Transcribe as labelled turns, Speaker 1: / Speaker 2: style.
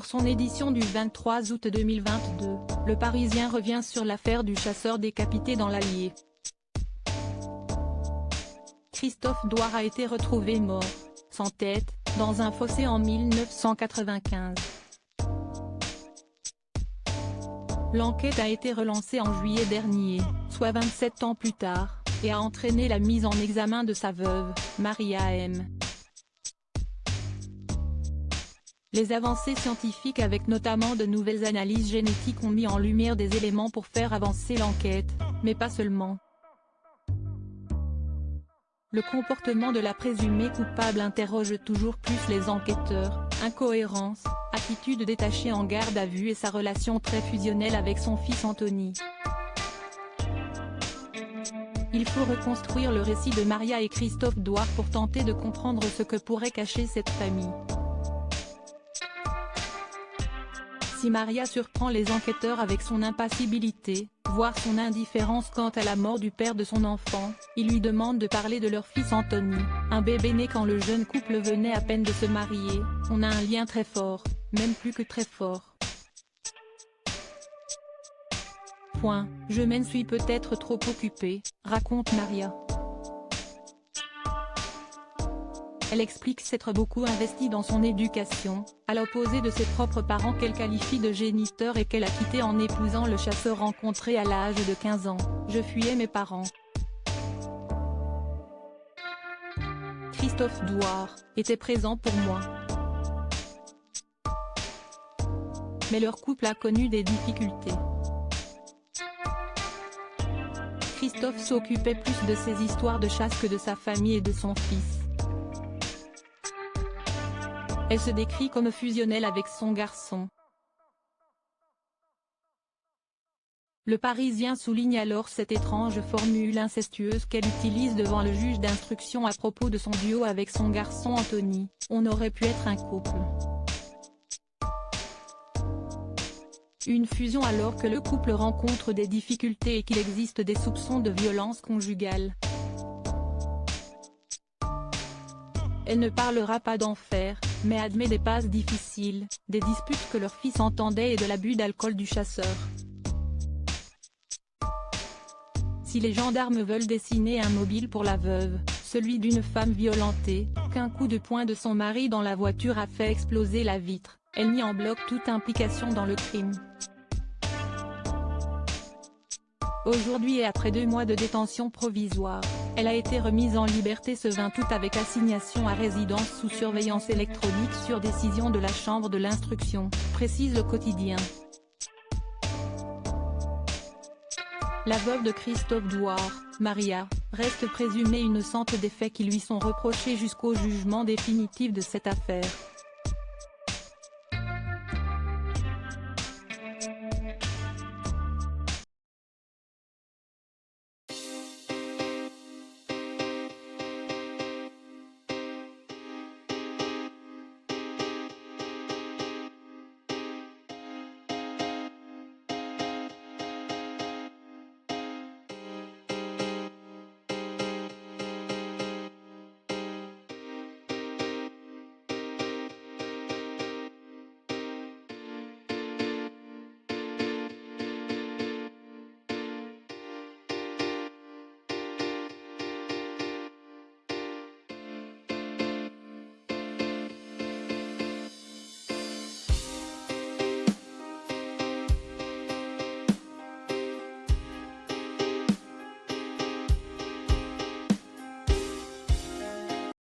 Speaker 1: Pour son édition du 23 août 2022, Le Parisien revient sur l'affaire du chasseur décapité dans l'Allier. Christophe Douar a été retrouvé mort, sans tête, dans un fossé en 1995. L'enquête a été relancée en juillet dernier, soit 27 ans plus tard, et a entraîné la mise en examen de sa veuve, Maria M. Les avancées scientifiques avec notamment de nouvelles analyses génétiques ont mis en lumière des éléments pour faire avancer l'enquête, mais pas seulement. Le comportement de la présumée coupable interroge toujours plus les enquêteurs, incohérences, attitude détachée en garde à vue et sa relation très fusionnelle avec son fils Anthony. Il faut reconstruire le récit de Maria et Christophe Douar pour tenter de comprendre ce que pourrait cacher cette famille. Si Maria surprend les enquêteurs avec son impassibilité, voire son indifférence quant à la mort du père de son enfant, ils lui demandent de parler de leur fils Anthony, un bébé né quand le jeune couple venait à peine de se marier. On a un lien très fort, même plus que très fort. Je m'en suis peut-être trop occupée, raconte Maria. Elle explique s'être beaucoup investie dans son éducation, à l'opposé de ses propres parents qu'elle qualifie de géniteurs et qu'elle a quitté en épousant le chasseur rencontré à l'âge de 15 ans. Je fuyais mes parents. Christophe Douar était présent pour moi. Mais leur couple a connu des difficultés. Christophe s'occupait plus de ses histoires de chasse que de sa famille et de son fils. Elle se décrit comme fusionnelle avec son garçon. Le Parisien souligne alors cette étrange formule incestueuse qu'elle utilise devant le juge d'instruction à propos de son duo avec son garçon Anthony. On aurait pu être un couple. Une fusion alors que le couple rencontre des difficultés et qu'il existe des soupçons de violence conjugale. Elle ne parlera pas d'enfer, mais admet des passes difficiles, des disputes que leur fils entendait et de l'abus d'alcool du chasseur. Si les gendarmes veulent dessiner un mobile pour la veuve, celui d'une femme violentée, qu'un coup de poing de son mari dans la voiture a fait exploser la vitre, elle nie en bloc toute implication dans le crime. Aujourd'hui et après 2 mois de détention provisoire, elle a été remise en liberté ce 20 août avec assignation à résidence sous surveillance électronique sur décision de la chambre de l'instruction, précise le quotidien. La veuve de Christophe Douar, Maria, reste présumée innocente des faits qui lui sont reprochés jusqu'au jugement définitif de cette affaire.